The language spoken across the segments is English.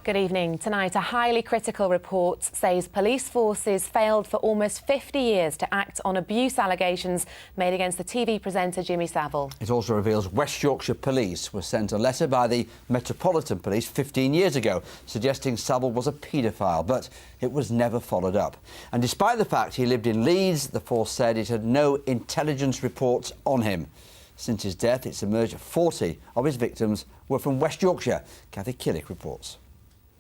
Good evening. Tonight, a highly critical report says police forces failed for almost 50 years to act on abuse allegations made against the TV presenter Jimmy Savile. It also reveals West Yorkshire Police were sent a letter by the Metropolitan Police 15 years ago suggesting Savile was a paedophile, but it was never followed up. And despite the fact he lived in Leeds, the force said it had no intelligence reports on him. Since his death, it's emerged 40 of his victims were from West Yorkshire. Kathy Killick reports.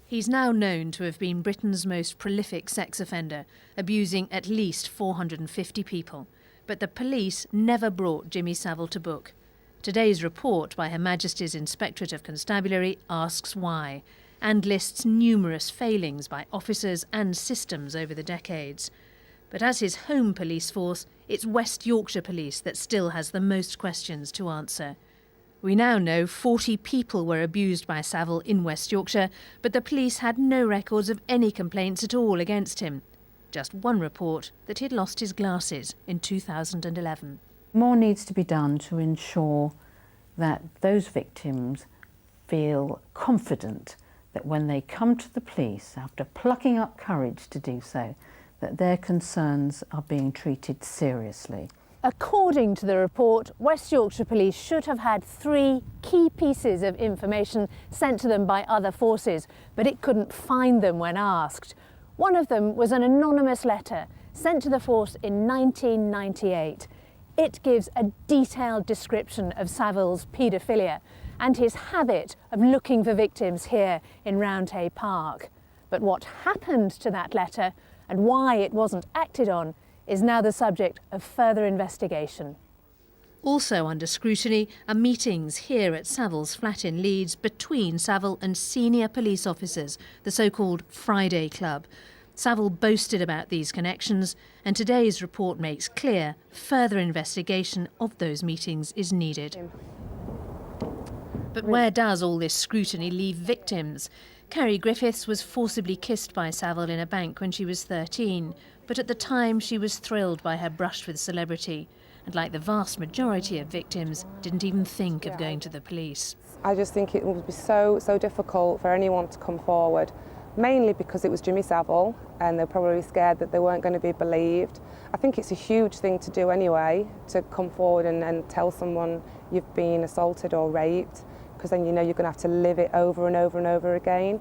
He's now known to have been Britain's most prolific sex offender, abusing at least 450 people. But the police never brought Jimmy Saviles to book. Today's report by Her Majesty's Inspectorate of Constabulary asks why, and lists numerous failings by officers and systems over the decades. But as his home police force, it's West Yorkshire Police that still has the most questions to answer. We now know 40 people were abused by Savile in West Yorkshire, but the police had no records of any complaints at all against him. Just one report that he'd lost his glasses in 2011. More needs to be done to ensure that those victims feel confident that when they come to the police, after plucking up courage to do so, that their concerns are being treated seriously. According to the report, West Yorkshire Police should have had 3 key pieces of information sent to them by other forces, but it couldn't find them when asked. One of them was an anonymous letter sent to the force in 1998. It gives a detailed description of Savile's paedophilia and his habit of looking for victims here in Roundhay Park. But what happened to that letter and why it wasn't acted on is now the subject of further investigation. Also under scrutiny are meetings here at Savile's flat in Leeds between Savile and senior police officers, the so-called Friday Club. Savile boasted about these connections, and today's report makes clear further investigation of those meetings is needed. But where does all this scrutiny leave victims? Carrie Griffiths was forcibly kissed by Savile in a bank when she was 13, but at the time she was thrilled by her brush with celebrity, and like the vast majority of victims, didn't even think of going to the police. I just think it would be so difficult for anyone to come forward, mainly because it was Jimmy Savile and they're probably scared that they weren't going to be believed. I think it's a huge thing to do anyway, to come forward and tell someone you've been assaulted or raped, because then you know you're going to have to live it over and over and over again.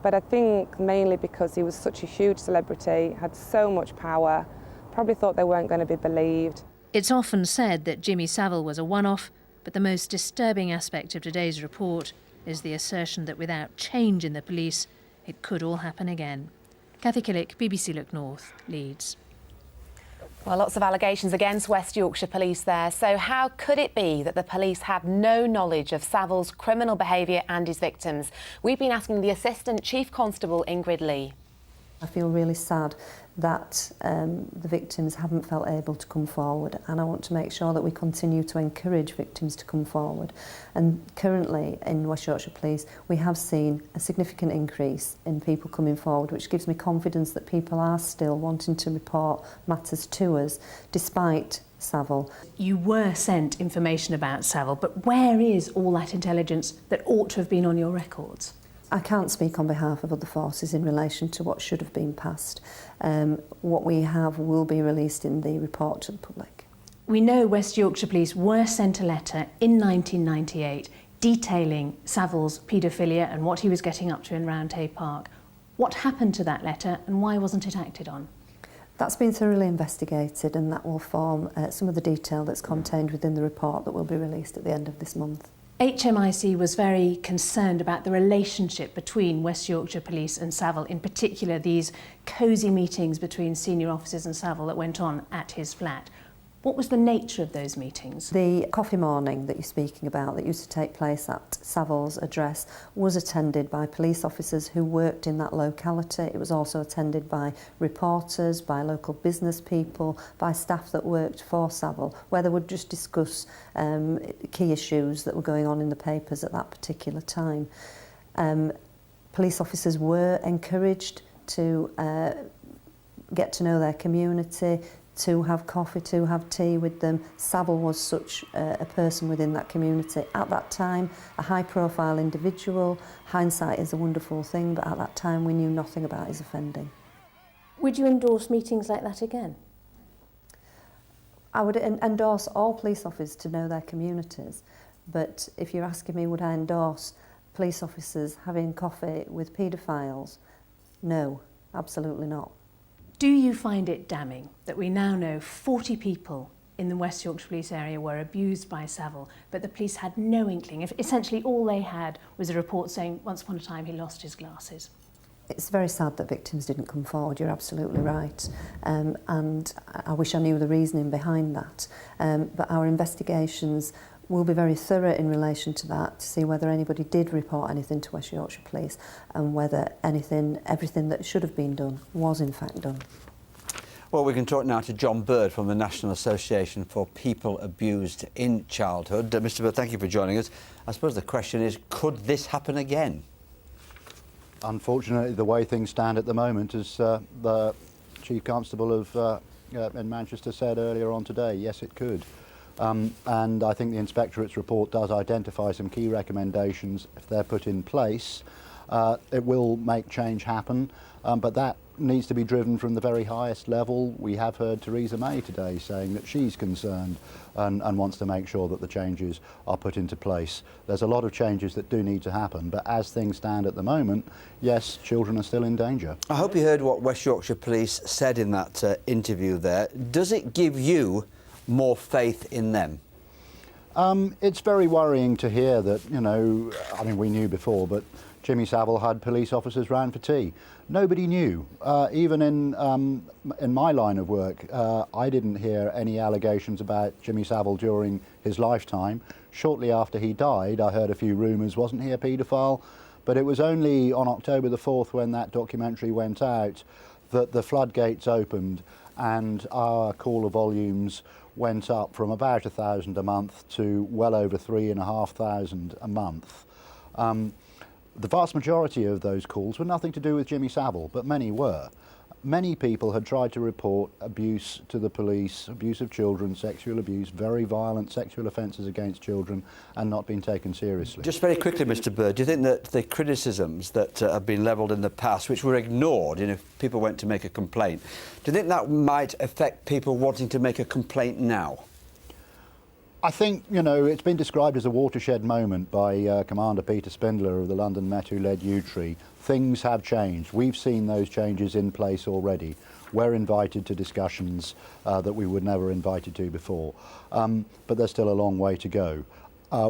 But I think mainly because he was such a huge celebrity, had so much power, probably thought they weren't going to be believed. It's often said that Jimmy Savile was a one-off, but the most disturbing aspect of today's report is the assertion that without change in the police, it could all happen again. Kathy Killick, BBC Look North, Leeds. Well, lots of allegations against West Yorkshire Police there. So how could it be that the police had no knowledge of Savile's criminal behaviour and his victims? We've been asking the Assistant Chief Constable, Ingrid Lee. I feel really sad that the victims haven't felt able to come forward, and I want to make sure that we continue to encourage victims to come forward. And currently in West Yorkshire Police we have seen a significant increase in people coming forward, which gives me confidence that people are still wanting to report matters to us despite Savile. You were sent information about Savile, but where is all that intelligence that ought to have been on your records? I can't speak on behalf of other forces in relation to what should have been passed. What we have will be released in the report to the public. We know West Yorkshire Police were sent a letter in 1998 detailing Savile's paedophilia and what he was getting up to in Roundhay Park. What happened to that letter and why wasn't it acted on? That's been thoroughly investigated, and that will form some of the detail that's contained within the report that will be released at the end of this month. HMIC was very concerned about the relationship between West Yorkshire Police and Savile, in particular these cosy meetings between senior officers and Savile that went on at his flat. What was the nature of those meetings? The coffee morning that you're speaking about that used to take place at Savile's address was attended by police officers who worked in that locality. It was also attended by reporters, by local business people, by staff that worked for Savile, where they would just discuss key issues that were going on in the papers at that particular time. Police officers were encouraged to get to know their community, to have coffee, to have tea with them. Savile was such a person within that community. At that time, a high-profile individual. Hindsight is a wonderful thing, but at that time we knew nothing about his offending. Would you endorse meetings like that again? I would endorse all police officers to know their communities, but if you're asking me would I endorse police officers having coffee with paedophiles, no, absolutely not. Do you find it damning that we now know 40 people in the West Yorkshire Police area were abused by Savile, but the police had no inkling? If essentially all they had was a report saying once upon a time he lost his glasses. It's very sad that victims didn't come forward, you're absolutely right. And I wish I knew the reasoning behind that. But our investigations will be very thorough in relation to that, to see whether anybody did report anything to West Yorkshire Police and whether everything that should have been done was in fact done. Well, we can talk now to John Bird from the National Association for People Abused in Childhood. Mr. Bird, thank you for joining us. I suppose the question is, could this happen again? Unfortunately, the way things stand at the moment, as the Chief Constable of in Manchester said earlier on today, yes, it could. And I think the Inspectorate's report does identify some key recommendations. If they're put in place, it will make change happen, but that needs to be driven from the very highest level. We have heard Theresa May today saying that she's concerned and wants to make sure that the changes are put into place. There's a lot of changes that do need to happen, but as things stand at the moment, yes, children are still in danger. I hope you heard what West Yorkshire Police said in that interview there. Does it give you more faith in them? It's very worrying to hear that, you know, I mean, we knew before, but Jimmy Savile had police officers round for tea. Nobody knew. Even in my line of work, I didn't hear any allegations about Jimmy Savile during his lifetime. Shortly after he died, I heard a few rumours, wasn't he a paedophile? But it was only on October the 4th when that documentary went out that the floodgates opened and our caller volumes went up from about 1,000 a month to well over 3,500 a month. The vast majority of those calls were nothing to do with Jimmy Savile, but many were. Many people had tried to report abuse to the police, abuse of children, sexual abuse, very violent sexual offences against children, and not been taken seriously. Just very quickly, Mr. Bird, do you think that the criticisms that have been levelled in the past, which were ignored, you know, if people went to make a complaint, do you think that might affect people wanting to make a complaint now? I think, you know, it's been described as a watershed moment by Commander Peter Spindler of the London Met, who led U-Tree. Things have changed. We've seen those changes in place already. We're invited to discussions that we were never invited to before. But there's still a long way to go.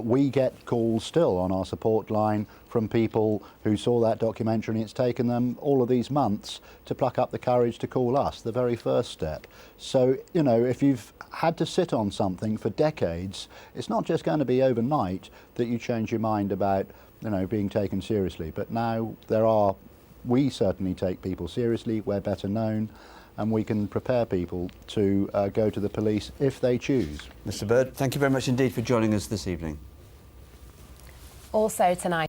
We get calls still on our support line from people who saw that documentary, and it's taken them all of these months to pluck up the courage to call us, the very first step. So, you know, if you've had to sit on something for decades, it's not just going to be overnight that you change your mind about, you know, being taken seriously. But now we certainly take people seriously, we're better known, and we can prepare people to go to the police if they choose. Mr. Bird, thank you very much indeed for joining us this evening. Also tonight,